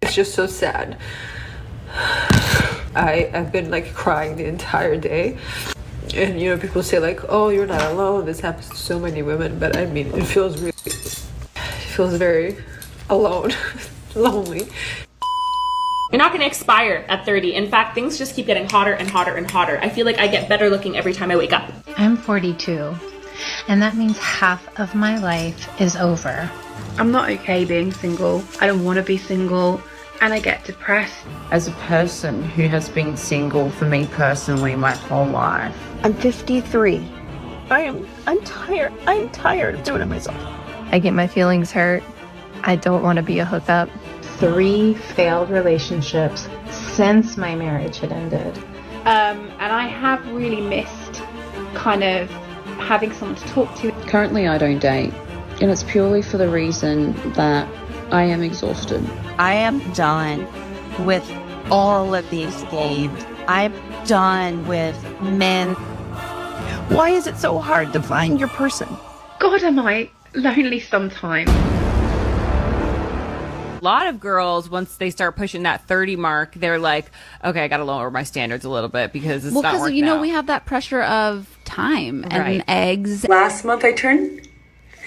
It's just so sad. I've been like crying the entire day. And you know, people say like, oh, you're not alone, this happens to so many women, but I mean, it feels very alone. Lonely. You're not going to expire at 30. In fact, things just keep getting hotter and hotter and hotter. I feel like I get better looking every time I wake up. I'm 42, and that means half of my life is over. I'm not okay being single. I don't want to be single, and I get depressed. As a person who has been single for me personally my whole life. I'm 53. I'm tired. I'm tired of doing it myself. I get my feelings hurt. I don't want to be a hookup. 3 failed relationships since my marriage had ended. And I have really missed kind of having someone to talk to. Currently I don't date, and it's purely for the reason that I am exhausted. I am done with all of these games. I'm done with men. Why is it so hard to find your person? God, am I lonely sometimes. A lot of girls, once they start pushing that 30 mark, they're like, okay, I got to lower my standards a little bit because it's not working out. Well, because, we have that pressure of time and eggs. Last month I turned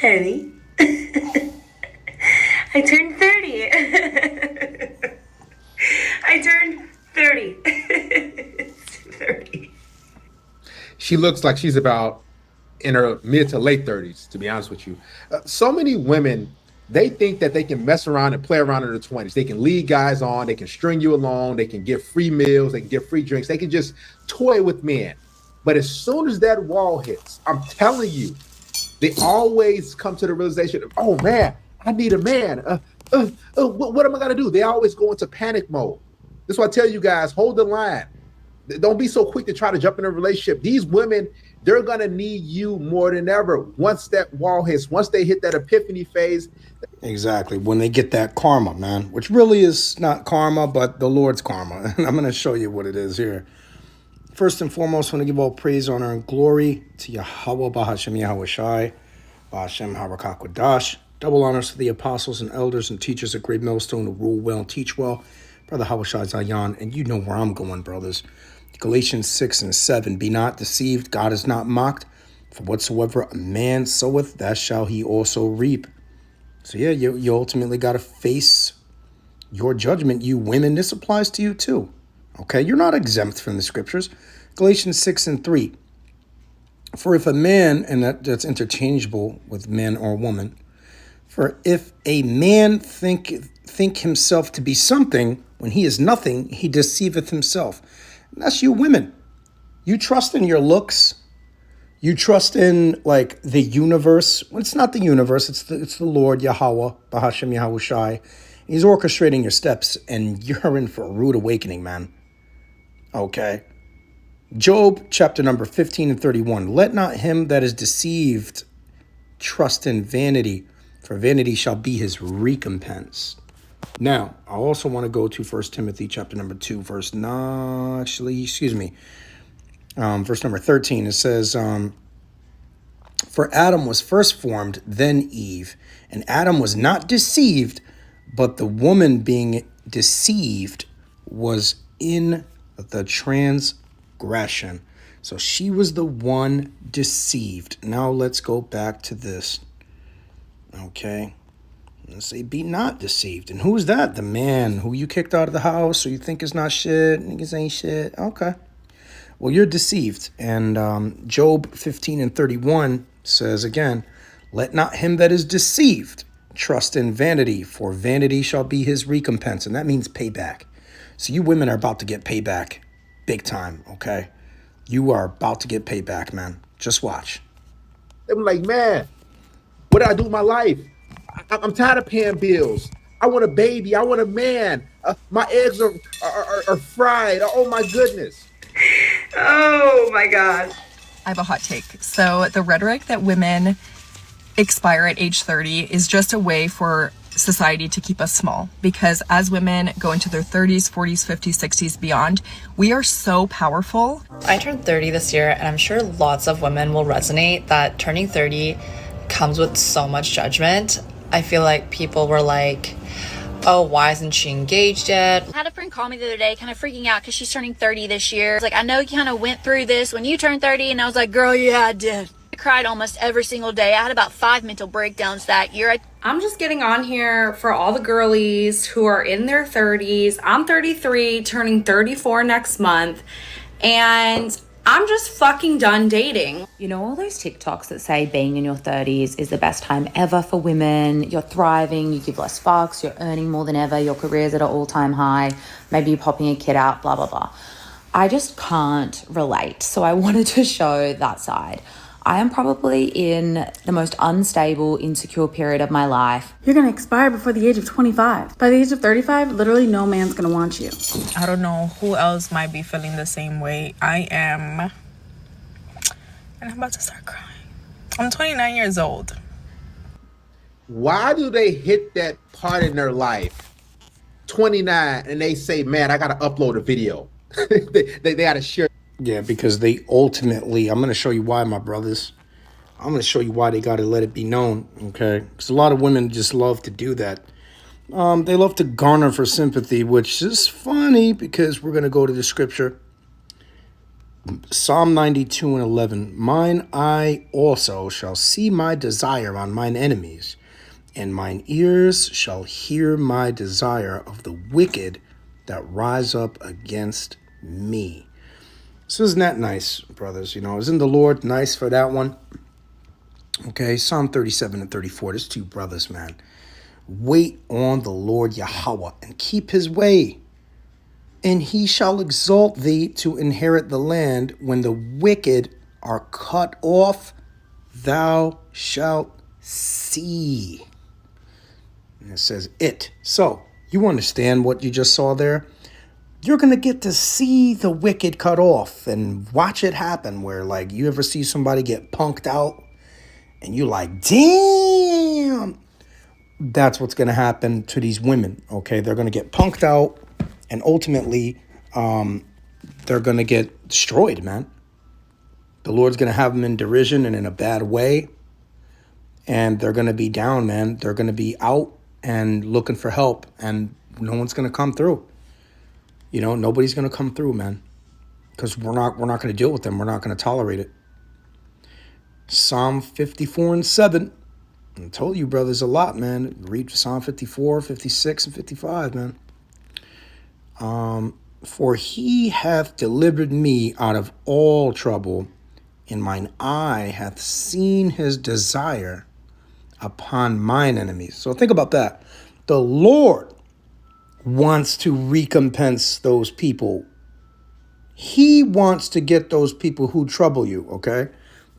30. I turned 30. I turned 30. 30. She looks like she's about in her mid to late 30s, to be honest with you. So many women, they think that they can mess around and play around in their 20s. They can lead guys on. They can string you along. They can get free meals. They can get free drinks. They can just toy with men. But as soon as that wall hits, I'm telling you, they always come to the realization of, oh, man, I need a man. What am I going to do? They always go into panic mode. That's why I tell you guys, hold the line. Don't be so quick to try to jump in a relationship. These women, they're going to need you more than ever once that wall hits, once they hit that epiphany phase. Exactly. When they get that karma, man, which really is not karma, but the Lord's karma. And I'm going to show you what it is here. First and foremost, I want to give all praise, honor, and glory to Yahweh, Bahashem Yahweh Shai, Bahashem Harakakwadash. Double honors to the apostles and elders and teachers at Great Millstone who rule well and teach well. Brother Hawashai Zayan, and you know where I'm going, brothers. Galatians 6 and 7, be not deceived, God is not mocked. For whatsoever a man soweth, that shall he also reap. So yeah, you ultimately got to face your judgment. You women, this applies to you too. Okay, you're not exempt from the scriptures. Galatians 6 and 3. For if a man, and that's interchangeable with man or woman, for if a man think himself to be something, when he is nothing, he deceiveth himself. And that's you women. You trust in your looks. You trust in like the universe. Well, it's not the universe. It's the Lord Yahweh, Bahashem Yahweh Shai. He's orchestrating your steps, and you're in for a rude awakening, man. Okay. Job chapter number 15 and 31. Let not him that is deceived trust in vanity, for vanity shall be his recompense. Now, I also want to go to 1 Timothy chapter number 2, verse number 13. It says, for Adam was first formed, then Eve. And Adam was not deceived, but the woman being deceived was in the transgression. So she was the one deceived. Now let's go back to this. Okay. Let's say, be not deceived. And who's that? The man who you kicked out of the house or you think is not shit. Niggas ain't shit. Okay. Well, you're deceived. And Job 15 and 31 says again, let not him that is deceived trust in vanity, for vanity shall be his recompense. And that means payback. So you women are about to get payback big time, okay? You are about to get payback, man. Just watch. I'm like, man, what did I do with my life? I'm tired of paying bills. I want a baby. I want a man. My eggs are fried. Oh, my goodness. Oh, my God. I have a hot take. So the rhetoric that women expire at age 30 is just a way for society to keep us small, because as women go into their 30s, 40s, 50s, 60s, beyond, we are so powerful. I turned 30 this year, and I'm sure lots of women will resonate that turning 30 comes with so much judgment. I feel like people were like, oh, why isn't she engaged yet? I had a friend call me the other day kind of freaking out because she's turning 30 this year. It's like, I know you kind of went through this when you turned 30. And I was like, girl, yeah, I did. I cried almost every single day. I had about 5 mental breakdowns that year. I'm just getting on here for all the girlies who are in their 30s. I'm 33, turning 34 next month. And I'm just fucking done dating. You know, all those TikToks that say being in your 30s is the best time ever for women. You're thriving, you give less fucks, you're earning more than ever, your career's at an all-time high, maybe you're popping a kid out, blah, blah, blah. I just can't relate. So I wanted to show that side. I am probably in the most unstable, insecure period of my life. You're going to expire before the age of 25. By the age of 35, literally no man's going to want you. I don't know who else might be feeling the same way I am. And I'm about to start crying. I'm 29 years old. Why do they hit that part in their life, 29, and they say, man, I got to upload a video. they got to share. Yeah, because they ultimately, I'm going to show you why, my brothers. I'm going to show you why they got to let it be known, okay? Because a lot of women just love to do that. They love to garner for sympathy, which is funny because we're going to go to the scripture. Psalm 92:11. Mine eye also shall see my desire on mine enemies, and mine ears shall hear my desire of the wicked that rise up against me. So isn't that nice, brothers? You know, isn't the Lord nice for that one? Okay, Psalm 37 and 34. There's two brothers, man. Wait on the Lord Yahweh and keep his way, and he shall exalt thee to inherit the land. When the wicked are cut off, thou shalt see. And it says it. So you understand what you just saw there? You're going to get to see the wicked cut off and watch it happen where, like, you ever see somebody get punked out and you're like, damn. That's what's going to happen to these women, okay? They're going to get punked out and ultimately they're going to get destroyed, man. The Lord's going to have them in derision and in a bad way. And they're going to be down, man. They're going to be out and looking for help and no one's going to come through. You know, nobody's going to come through, man, because we're not going to deal with them. We're not going to tolerate it. Psalm 54 and 7. I told you, brothers, a lot, man. Read Psalm 54, 56, and 55, man. For he hath delivered me out of all trouble, and mine eye hath seen his desire upon mine enemies. So think about that. The Lord wants to recompense those people. He wants to get those people who trouble you, okay?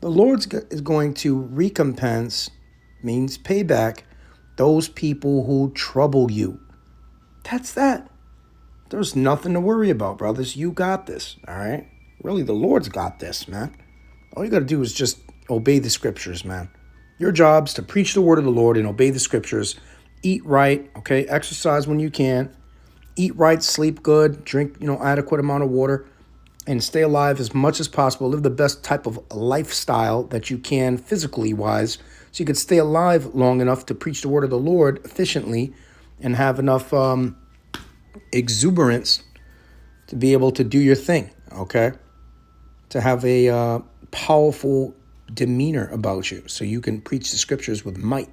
The Lord is going to recompense, means payback, those people who trouble you. That's that. There's nothing to worry about, brothers. You got this, all right? Really, the Lord's got this, man. All you got to do is just obey the scriptures, man. Your job's to preach the word of the Lord and obey the scriptures. Eat right, okay? Exercise when you can. Eat right, sleep good, drink, adequate amount of water, and stay alive as much as possible. Live the best type of lifestyle that you can physically wise, so you could stay alive long enough to preach the word of the Lord efficiently and have enough exuberance to be able to do your thing, okay? To have a powerful demeanor about you so you can preach the scriptures with might,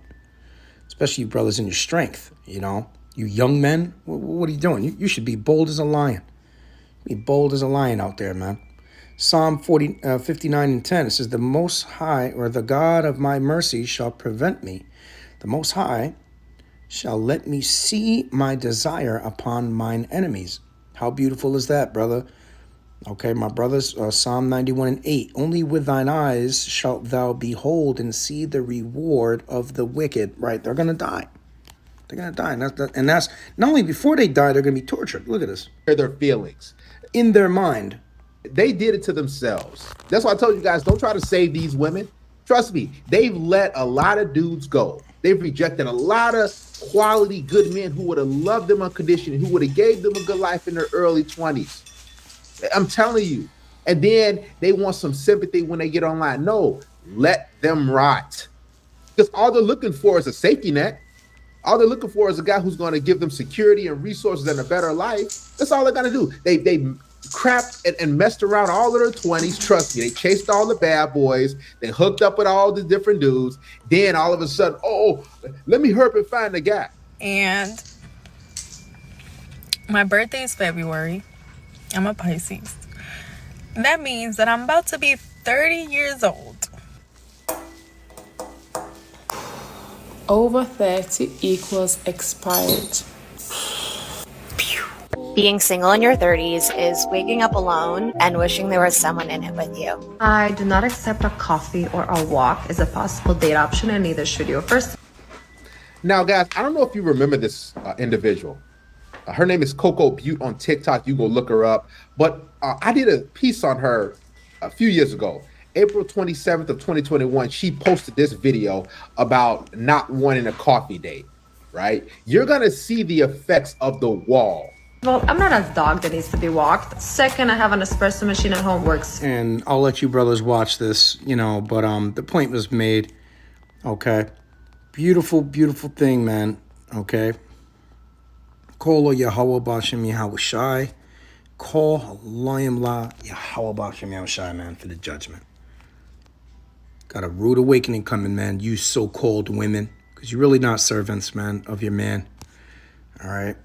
especially you brothers in your strength, You young men, what are you doing? You should be bold as a lion. Be bold as a lion out there, man. Psalm 59 and 10, it says, the Most High, or the God of my mercy, shall prevent me. The Most High shall let me see my desire upon mine enemies. How beautiful is that, brother? Okay, my brothers, Psalm 91 and 8. Only with thine eyes shalt thou behold and see the reward of the wicked. Right, they're going to die. They're going to die. And that's not only before they die, they're going to be tortured. Look at this. Their feelings. In their mind. They did it to themselves. That's why I told you guys, don't try to save these women. Trust me, they've let a lot of dudes go. They've rejected a lot of quality good men who would have loved them unconditionally, who would have gave them a good life in their early 20s. I'm telling you. And then they want some sympathy when they get online. No, let them rot. Because all they're looking for is a safety net. All they're looking for is a guy who's going to give them security and resources and a better life. That's all they're going to do. They crapped and messed around all of their 20s. Trust me, they chased all the bad boys. They hooked up with all the different dudes. Then all of a sudden, oh, let me hurry up and find the guy. And my birthday is February. I'm a Pisces. That means that I'm about to be 30 years old. Over 30 equals expired. Being single in your 30s is waking up alone and wishing there was someone in it with you. I do not accept a coffee or a walk as a possible date option, and neither should you. First. Now, guys, I don't know if you remember this individual. Her name is Coco Butte on TikTok. You go look her up. But I did a piece on her a few years ago. April 27th of 2021, she posted this video about not wanting a coffee date, right? You're going to see the effects of the wall. Well, I'm not a dog that needs to be walked. Second, I have an espresso machine at home, works. And I'll let you brothers watch this, but the point was made. Okay. Beautiful, beautiful thing, man. Okay. Call Yahweh Bashem Yahweh Shai. Call Halayim La Yahweh Bashem Yahweh Shai, man, for the judgment. Got a rude awakening coming, man. You so-called women. Because you're really not servants, man, of your man. All right.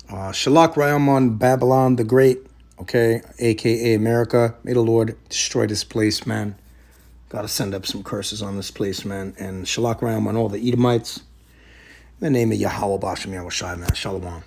Shalak Rayam on Babylon the Great, okay, a.k.a. America. May the Lord destroy this place, man. Got to send up some curses on this place, man. And Shalak Rayam on all the Edomites. In the name of Yahweh Bashem Yahweh Shai, man. Shalom.